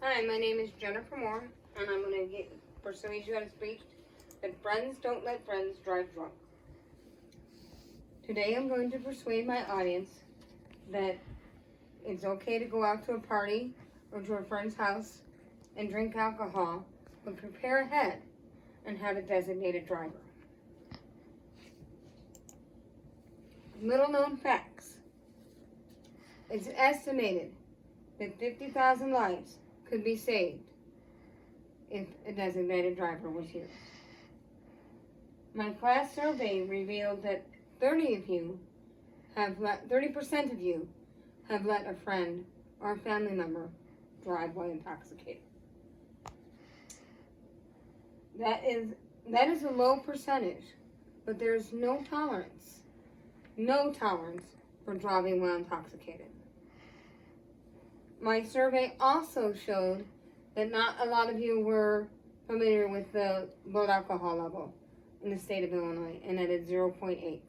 Hi, my name is Jennifer Moore, and I'm going to persuade you how to speak that friends don't let friends drive drunk. Today I'm going to persuade my audience that it's okay to go out to a party or to a friend's house and drink alcohol, but prepare ahead and have a designated driver. Little known facts. It's estimated that 50,000 lives could be saved if a designated driver was here. My class survey revealed that 30% of you have let a friend or a family member drive while intoxicated. That is a low percentage, but there's no tolerance for driving while intoxicated. My survey also showed that not a lot of you were familiar with the blood alcohol level in the state of Illinois, and it is 0.8%.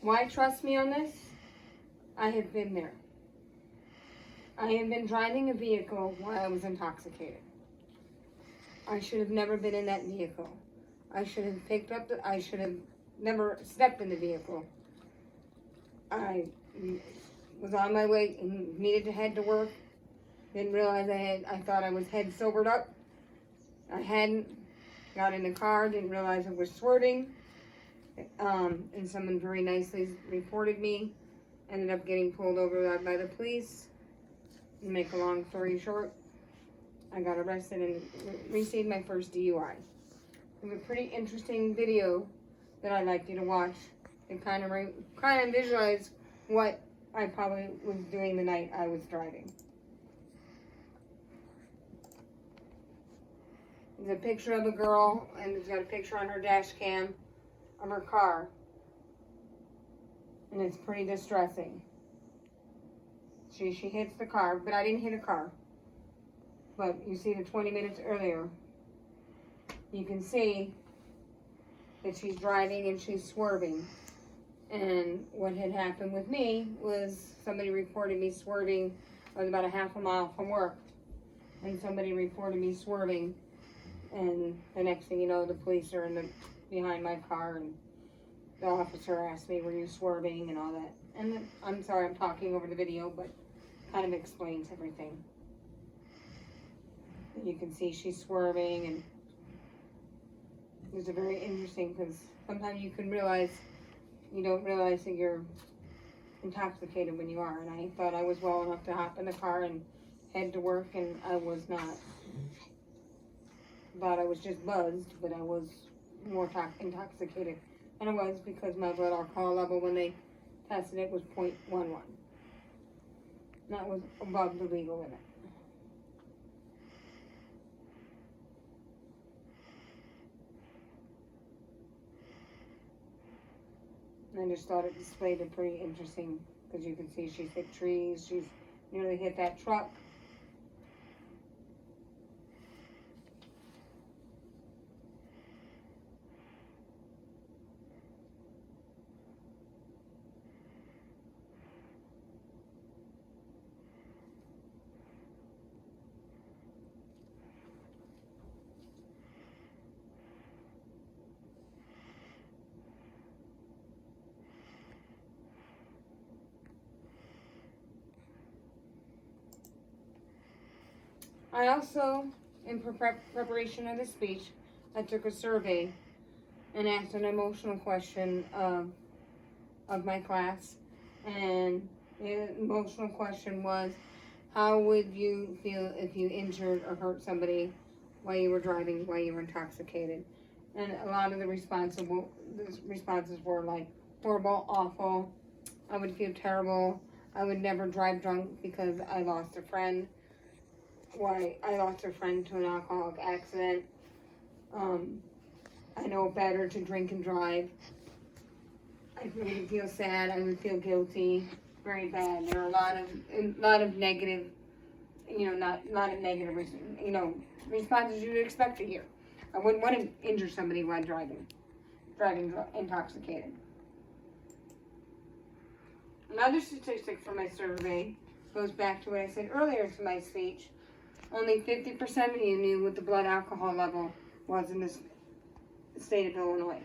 Why trust me on this? I have been there. I have been driving a vehicle while I was intoxicated. I should have never been in that vehicle. I should have never stepped in the vehicle. I was on my way and needed to head to work. Didn't realize I thought I was head sobered up. I hadn't. Got in the car, didn't realize I was swerving. And someone very nicely reported me. Ended up getting pulled over by the police. To make a long story short, I got arrested and received my first DUI. It was a pretty interesting video that I'd like you to watch and kind of visualize what I probably was doing the night I was driving. There's a picture of a girl, and it's got a picture on her dash cam of her car. And it's pretty distressing. She hits the car, but I didn't hit a car. But you see the 20 minutes earlier, you can see that she's driving and she's swerving. And what had happened with me was somebody reported me swerving. I was about a half a mile from work, and somebody reported me swerving. And the next thing you know, the police are behind my car, and the officer asked me, "Were you swerving?" and all that. And I'm sorry, I'm talking over the video, but kind of explains everything. You can see she's swerving, and it's very interesting because sometimes you don't realize that you're intoxicated when you are. And I thought I was well enough to hop in the car and head to work, and I was not. Thought I was just buzzed, but I was more intoxicated. And it was because my blood alcohol level when they tested it was 0.11. That was above the legal limit. And I just thought it displayed it pretty interesting because you can see she's hit trees, she's nearly hit that truck. I also, in preparation of this speech, I took a survey and asked an emotional question of my class. And the emotional question was, how would you feel if you injured or hurt somebody while you were driving, while you were intoxicated? And a lot of the responses were like, horrible, awful, I would feel terrible, I would never drive drunk because I lost a friend. Why I lost a friend to an alcoholic accident. I know better to drink and drive. I would feel sad. I would feel guilty. Very bad. There are a lot of negative, negative responses you'd expect to hear. I wouldn't want to injure somebody while driving intoxicated. Another statistic from my survey goes back to what I said earlier to my speech. Only 50% of you knew what the blood alcohol level was in this state of Illinois.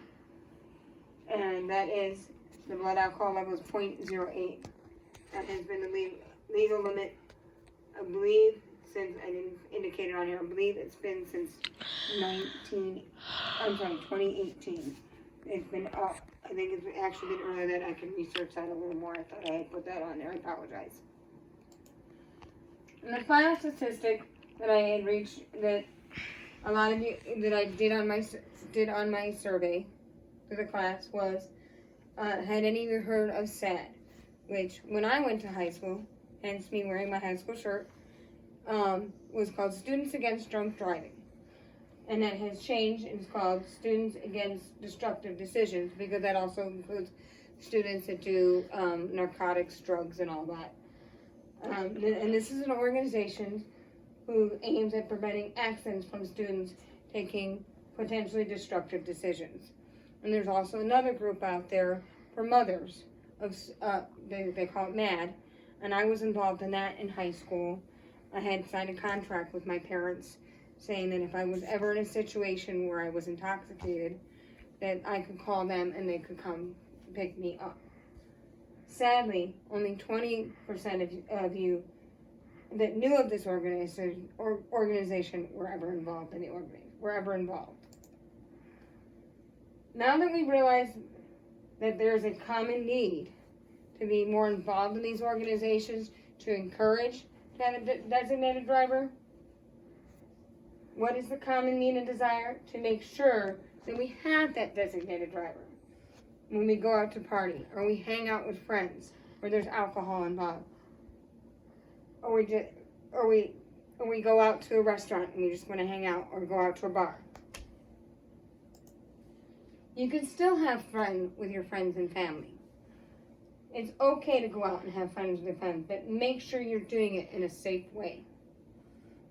And that is, the blood alcohol level is 0.08. That has been the legal limit, I believe, since, I didn't indicate it on here, I believe it's been since 2018. It's been up. I think it's actually been earlier that I can research that a little more. I thought I had put that on there. I apologize. And the final statistic that I had reached, that a lot of you, that I did on my survey for the class, was, had any of you heard of SAD? Which, when I went to high school, hence me wearing my high school shirt, was called Students Against Drunk Driving. And that has changed. It's called Students Against Destructive Decisions, because that also includes students that do narcotics, drugs, and all that. And this is an organization who aims at preventing accidents from students taking potentially destructive decisions. And there's also another group out there for mothers of they call it MAD, and I was involved in that in high school. I had signed a contract with my parents saying that if I was ever in a situation where I was intoxicated, that I could call them and they could come pick me up. Sadly, only 20% of you that knew of this organization were ever involved in the organization. Now that we realize that there's a common need to be more involved in these organizations, to encourage to have a designated driver, what is the common need and desire? To make sure that we have that designated driver when we go out to party, or we hang out with friends where there's alcohol involved, or we go out to a restaurant and we just want to hang out, or go out to a bar. You can still have fun with your friends and family. It's okay to go out and have fun with your friends, but make sure you're doing it in a safe way.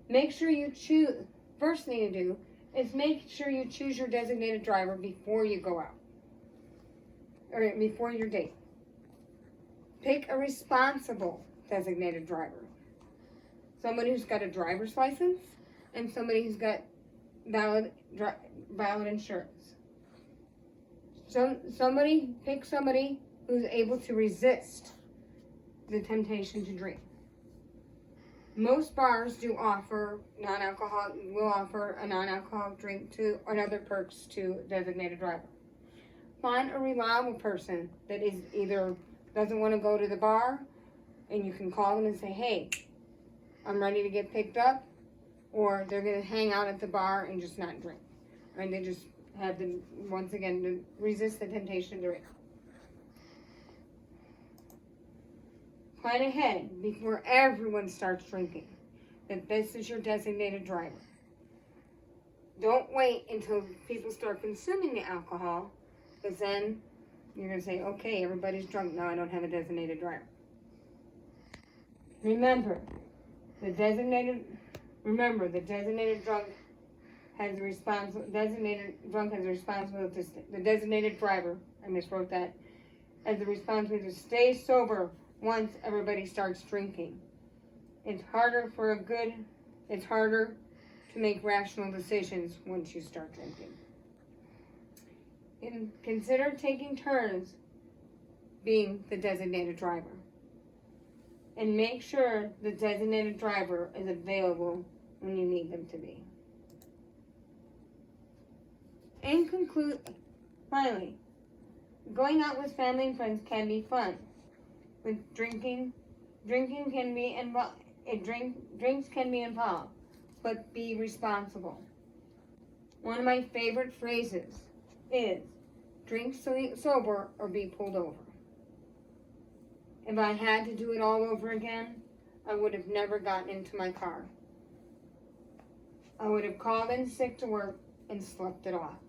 Make sure you choose. First thing to do is make sure you choose your designated driver before you go out, or before your date. Pick a responsible designated driver. Somebody who's got a driver's license and somebody who's got valid insurance. Pick somebody who's able to resist the temptation to drink. Most bars will offer a non-alcoholic drink to, or other perks to designated driver. Find a reliable person that is either doesn't want to go to the bar, and you can call them and say, hey, I'm ready to get picked up, or they're going to hang out at the bar and just not drink. And they just have to, once again, to resist the temptation to drink. Plan ahead before everyone starts drinking that this is your designated driver. Don't wait until people start consuming the alcohol, because then you're going to say, okay, everybody's drunk, now I don't have a designated driver. Remember, the designated drunk has the responsibility, the designated driver, I miswrote that, has the responsibility to stay sober once everybody starts drinking. It's harder to make rational decisions once you start drinking. And consider taking turns being the designated driver. And make sure the designated driver is available when you need them to be. In conclusion, finally, going out with family and friends can be fun. With drinks can be involved, but be responsible. One of my favorite phrases is, drink sober or be pulled over. If I had to do it all over again, I would have never gotten into my car. I would have called in sick to work and slept it off.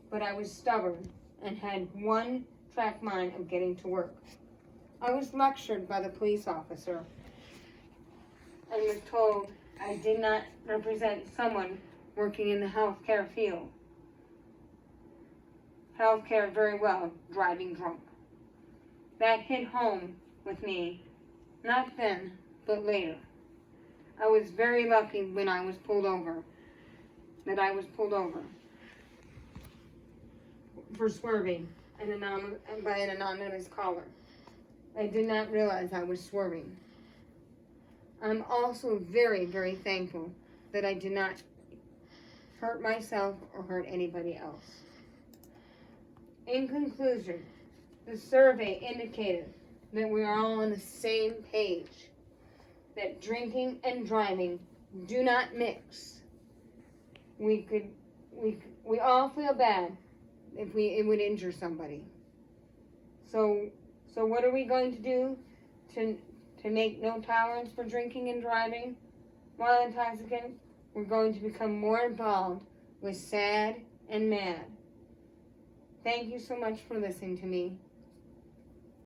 But I was stubborn and had one track mind of getting to work. I was lectured by the police officer and was told I did not represent someone working in the healthcare field. Healthcare very well, driving drunk. That hit home with me Not then, but later. I was very lucky when I was pulled over. That I was pulled over for swerving by an anonymous caller. I did not realize I was swerving. I'm also very, very thankful that I did not hurt myself or hurt anybody else. In conclusion, the survey indicated that we are all on the same page, that drinking and driving do not mix. We all feel bad if it would injure somebody. So what are we going to do to make no tolerance for drinking and driving while intoxicated? We're going to become more involved with sad and mad. Thank you so much for listening to me.